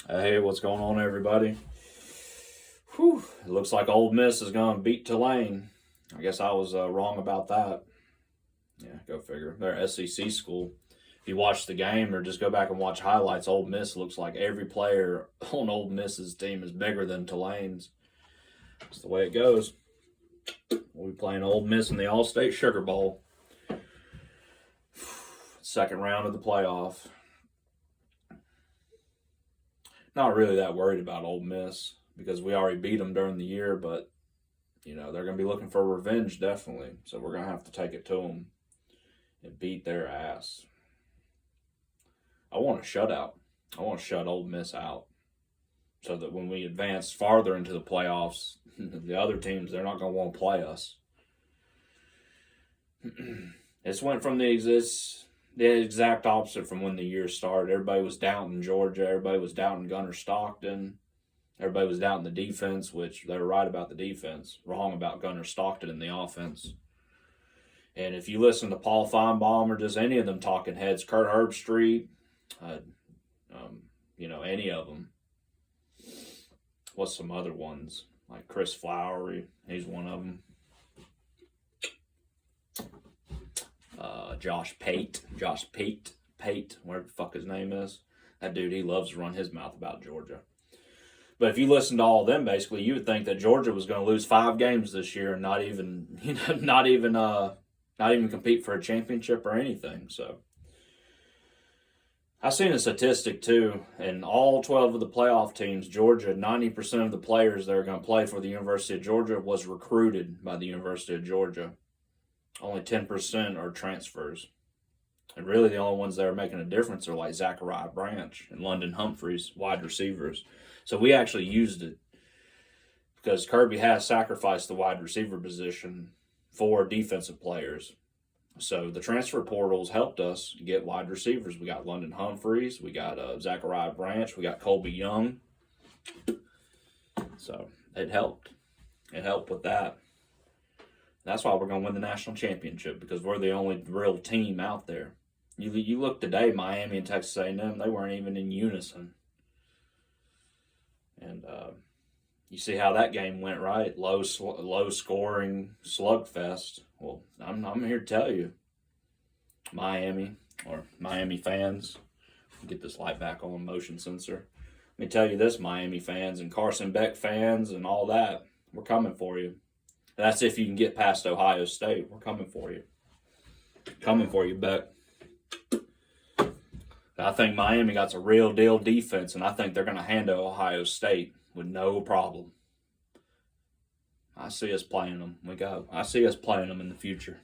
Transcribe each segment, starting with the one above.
Hey, what's going on, everybody? Whew, it looks like Ole Miss is going to beat Tulane. I guess I was wrong about that. Yeah, go figure. They're SEC school. If you watch the game or just go back and watch highlights, Ole Miss looks like every player on Ole Miss's team is bigger than Tulane's. That's the way it goes. We'll be playing Ole Miss in the AllState Sugar Bowl. Second round of the playoff. Not really that worried about Ole Miss because we already beat them during the year, but they're going to be looking for revenge, definitely. So we're going to have to take it to them and beat their ass. I want a shutout. I want to shut Ole Miss out so that when we advance farther into the playoffs, the other teams, they're not going to want to play us. It's went from the exact opposite from when the year started. Everybody was doubting Georgia. Everybody was doubting Gunner Stockton. Everybody was doubting the defense, which they were right about the defense, wrong about Gunner Stockton in the offense. And if you listen to Paul Feinbaum or just any of them talking heads, Kurt Herbstreit, any of them. What's some other ones? Like Chris Flowery, he's one of them. Josh Pate, whatever the fuck his name is. That dude, he loves to run his mouth about Georgia. But if you listen to all of them, basically, you would think that Georgia was going to lose 5 games this year and not even compete for a championship or anything. So I've seen a statistic too, in all 12 of the playoff teams, Georgia, 90% of the players that are going to play for the University of Georgia was recruited by the University of Georgia. Only 10% are transfers. And really the only ones that are making a difference are like Zachariah Branch and London Humphreys, wide receivers. So we actually used it because Kirby has sacrificed the wide receiver position for defensive players. So the transfer portals helped us get wide receivers. We got London Humphreys, we got Zachariah Branch, we got Colby Young. So it helped. It helped with that. That's why we're going to win the national championship, because we're the only real team out there. You look today, Miami and Texas A&M, they weren't even in unison. And you see how that game went, right? Low scoring slugfest. Well, I'm here to tell you, Miami fans, get this light back on, motion sensor. Let me tell you this, Miami fans and Carson Beck fans and all that, we're coming for you. That's if you can get past Ohio State. We're coming for you. Coming for you, Beck. I think Miami got a real deal defense, and I think they're going to handle Ohio State with no problem. I see us playing them. I see us playing them in the future.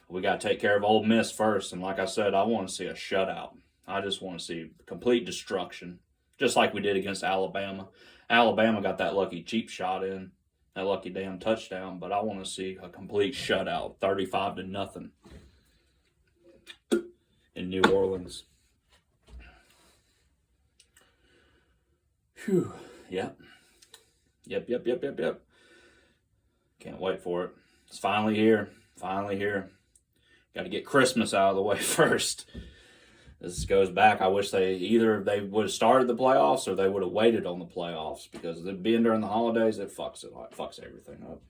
We got to take care of Ole Miss first, and like I said, I want to see a shutout. I just want to see complete destruction, just like we did against Alabama. Alabama got that lucky cheap shot in. That lucky damn touchdown, but I want to see a complete shutout, 35-0 in New Orleans. Whew. Yep. Can't wait for it. It's finally here. Got to get Christmas out of the way first. This goes back. I wish they would have started the playoffs or they would have waited on the playoffs, because being during the holidays, it fucks everything up.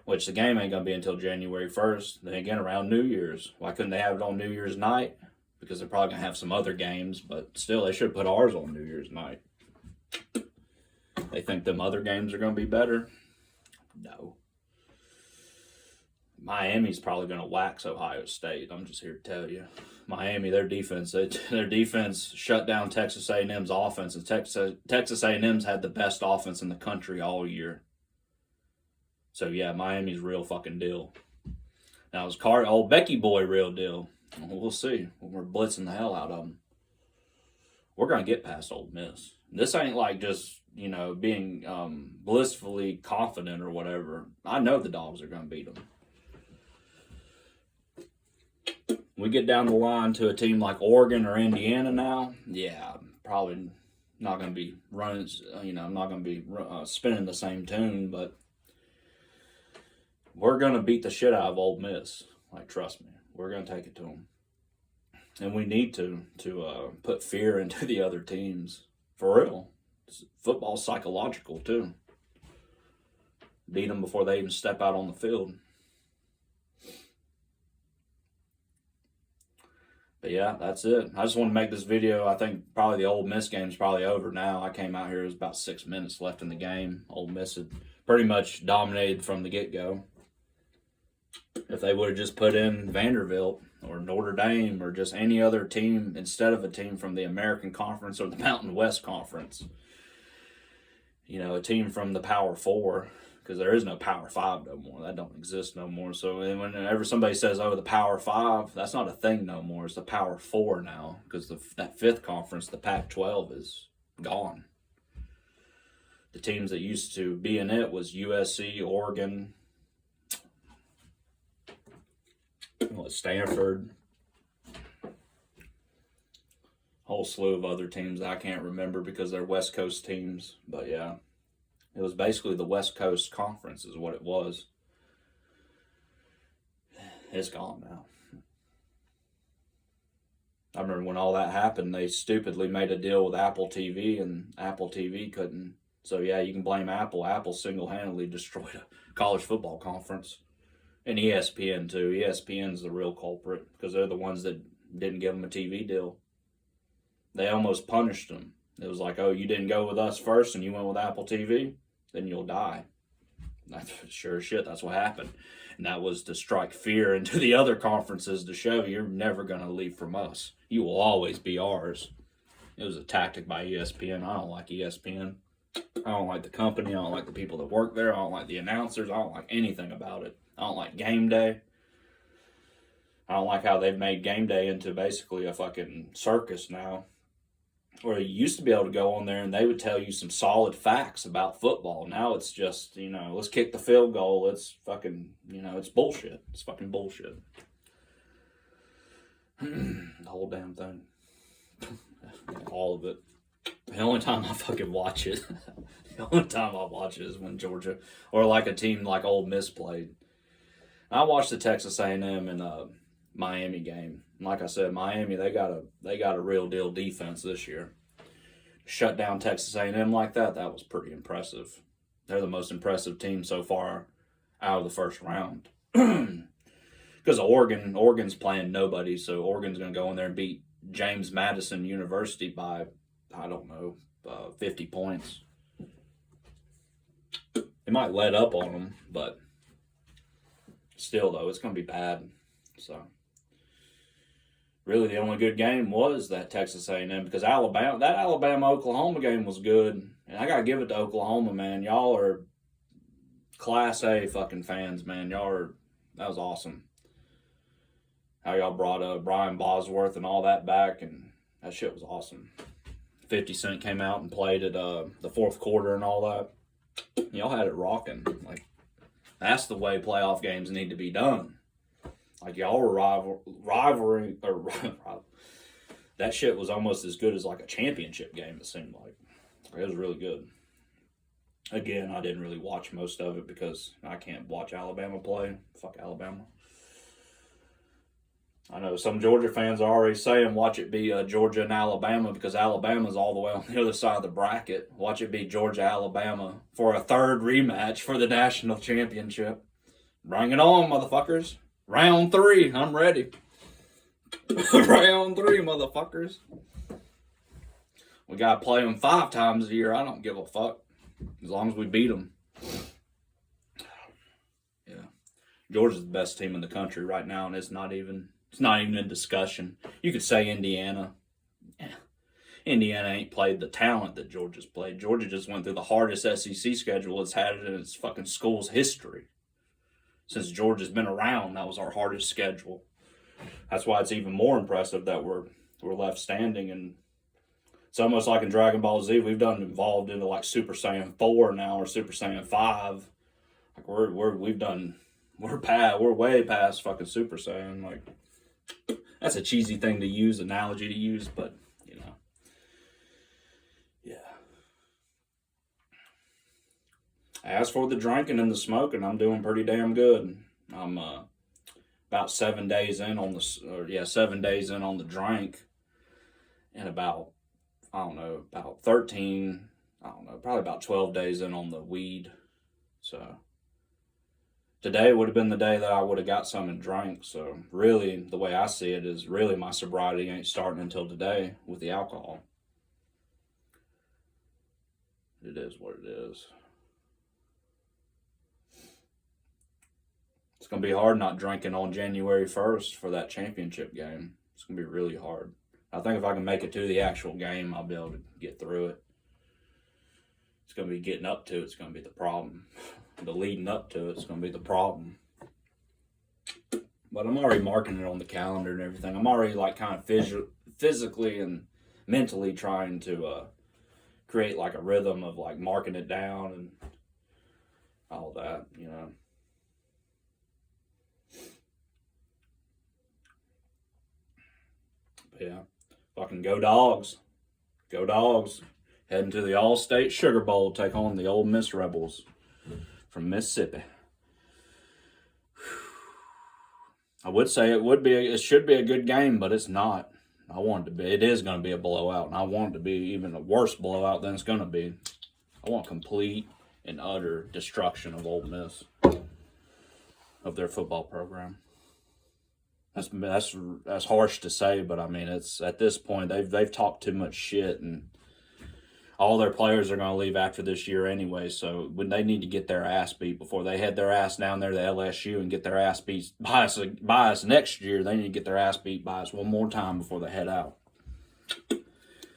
Which the game ain't gonna be until January 1st. Then again, around New Year's. Why couldn't they have it on New Year's night? Because they're probably gonna have some other games, but still, they should put ours on New Year's night. They think them other games are gonna be better? No. Miami's probably going to wax Ohio State. I'm just here to tell you. Miami, their defense shut down Texas A&M's offense, and Texas A&M's had the best offense in the country all year. So yeah, Miami's real fucking deal. Now is old Becky boy real deal? We'll see. We're blitzing the hell out of them. We're going to get past Ole Miss. This ain't like just being blissfully confident or whatever. I know the Dogs are going to beat them. We get down the line to a team like Oregon or Indiana now, yeah, probably not going to be running, I'm not going to be spinning the same tune, but we're going to beat the shit out of Ole Miss. Like, trust me, we're going to take it to them. And we need to put fear into the other teams. For real. Football's psychological, too. Beat them before they even step out on the field. But yeah, that's it. I just want to make this video. I think probably the Ole Miss game's probably over now. I came out here, it was about 6 minutes left in the game. Ole Miss had pretty much dominated from the get-go. If they would have just put in Vanderbilt or Notre Dame or just any other team instead of a team from the American Conference or the Mountain West Conference, you know, a team from the Power Four, because there is no Power Five no more. That don't exist no more. So whenever somebody says, oh, the Power Five, that's not a thing no more. It's the Power Four now, because that fifth conference, the Pac-12, is gone. The teams that used to be in it was USC, Oregon, Stanford, a whole slew of other teams I can't remember because they're West Coast teams. But yeah, it was basically the West Coast Conference is what it was. It's gone now. I remember when all that happened, they stupidly made a deal with Apple TV, and Apple TV couldn't. So yeah, you can blame Apple. Apple single-handedly destroyed a college football conference. And ESPN too. ESPN's the real culprit because they're the ones that didn't give them a TV deal. They almost punished them. It was like, oh, you didn't go with us first and you went with Apple TV, then you'll die. That's sure as shit, that's what happened. And that was to strike fear into the other conferences to show you're never going to leave from us. You will always be ours. It was a tactic by ESPN. I don't like ESPN. I don't like the company. I don't like the people that work there. I don't like the announcers. I don't like anything about it. I don't like game day. I don't like how they've made game day into basically a fucking circus now. Where you used to be able to go on there and they would tell you some solid facts about football. Now it's just, you know, let's kick the field goal. It's fucking, you know, it's bullshit. It's fucking bullshit. The whole damn thing. All of it. The only time I fucking watch it, is when Georgia or like a team like Ole Miss played. I watched the Texas A&M and Miami game. And like I said, Miami, they got a real deal defense this year. Shut down Texas A&M like that was pretty impressive. They're the most impressive team so far out of the first round. Because Oregon's playing nobody, so Oregon's going to go in there and beat James Madison University by, I don't know, 50 points. They might let up on them, but still, though, it's going to be bad. So, really, the only good game was that Texas A&M because that Alabama-Oklahoma game was good. And I got to give it to Oklahoma, man. Y'all are Class A fucking fans, man. That was awesome. How y'all brought Brian Bosworth and all that back, and that shit was awesome. 50 Cent came out and played at the fourth quarter and all that. Y'all had it rocking. Like, that's the way playoff games need to be done. Like, y'all were rivaling. That shit was almost as good as like a championship game, it seemed like. It was really good. Again, I didn't really watch most of it because I can't watch Alabama play. Fuck Alabama. I know some Georgia fans are already saying watch it be Georgia and Alabama because Alabama's all the way on the other side of the bracket. Watch it be Georgia-Alabama for a third rematch for the national championship. Bring it on, motherfuckers. Round 3. I'm ready. Round 3, motherfuckers. We got to play them 5 times a year. I don't give a fuck. As long as we beat them. Yeah. Georgia's the best team in the country right now, and it's not even in discussion. You could say Indiana. Yeah. Indiana ain't played the talent that Georgia's played. Georgia just went through the hardest SEC schedule it's had in its fucking school's history. Since Georgia's been around, that was our hardest schedule. That's why it's even more impressive that we're left standing. And it's almost like in Dragon Ball Z, we've done evolved into like Super Saiyan 4 now or Super Saiyan 5. Like we're way past fucking Super Saiyan. Like, that's a cheesy thing to use, analogy to use, but you know. Yeah. As for the drinking and the smoking, I'm doing pretty damn good. I'm about 7 days in on the drink, and about I don't know, about 13, I don't know, probably about 12 days in on the weed. So today would have been the day that I would have got some and drank. So really, the way I see it is really my sobriety ain't starting until today with the alcohol. It is what it is. It's going to be hard not drinking on January 1st for that championship game. It's going to be really hard. I think if I can make it to the actual game, I'll be able to get through it. It's going to be getting up to it. It's going to be the problem. The leading up to it's going to be the problem. But I'm already marking it on the calendar and everything. I'm already like kind of physically and mentally trying to create like a rhythm of like marking it down and all that, you know. But yeah, fucking go Dogs. Go Dogs. Heading to the AllState Sugar Bowl, take on the Ole Miss Rebels from Mississippi. I would say it should be a good game, but it's not. I want it to be. It is going to be a blowout, and I want it to be even a worse blowout than it's going to be. I want complete and utter destruction of Ole Miss, of their football program. That's harsh to say, but I mean, it's at this point they've talked too much shit, and all their players are going to leave after this year anyway, so when they need to get their ass beat before they head their ass down there to LSU and get their ass beat by us next year, they need to get their ass beat by us one more time before they head out.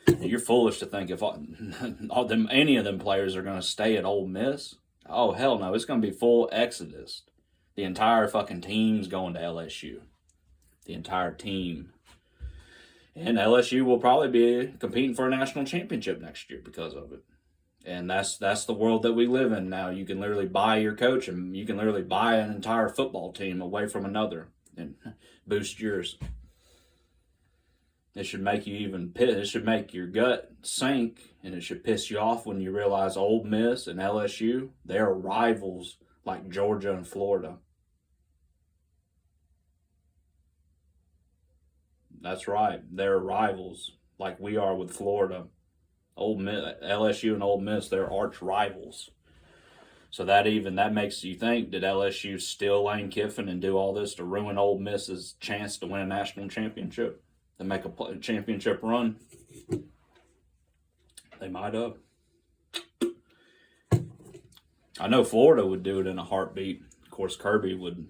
And you're foolish to think if any of them players are going to stay at Ole Miss. Oh, hell no. It's going to be full exodus. The entire fucking team's going to LSU. The entire team. And LSU will probably be competing for a national championship next year because of it. And that's the world that we live in now. You can literally buy your coach and you can literally buy an entire football team away from another and boost yours. It should make you even piss. It should make your gut sink, and it should piss you off when you realize Ole Miss and LSU, they are rivals like Georgia and Florida. That's right. They're rivals like we are with Florida. Ole Miss, LSU and Ole Miss, they're arch rivals. So that makes you think, did LSU steal Lane Kiffin and do all this to ruin Ole Miss's chance to win a national championship? To make a championship run? They might have. I know Florida would do it in a heartbeat. Of course, Kirby would...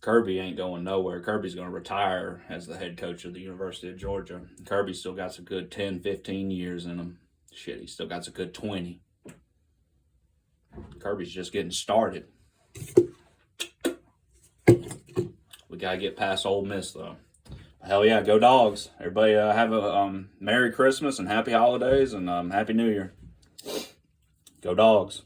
Kirby ain't going nowhere. Kirby's going to retire as the head coach of the University of Georgia. Kirby's still got some good 10, 15 years in him. Shit, he's still got some good 20. Kirby's just getting started. We got to get past Ole Miss, though. Hell yeah, go Dogs. Everybody have a Merry Christmas and Happy Holidays and Happy New Year. Go Dogs.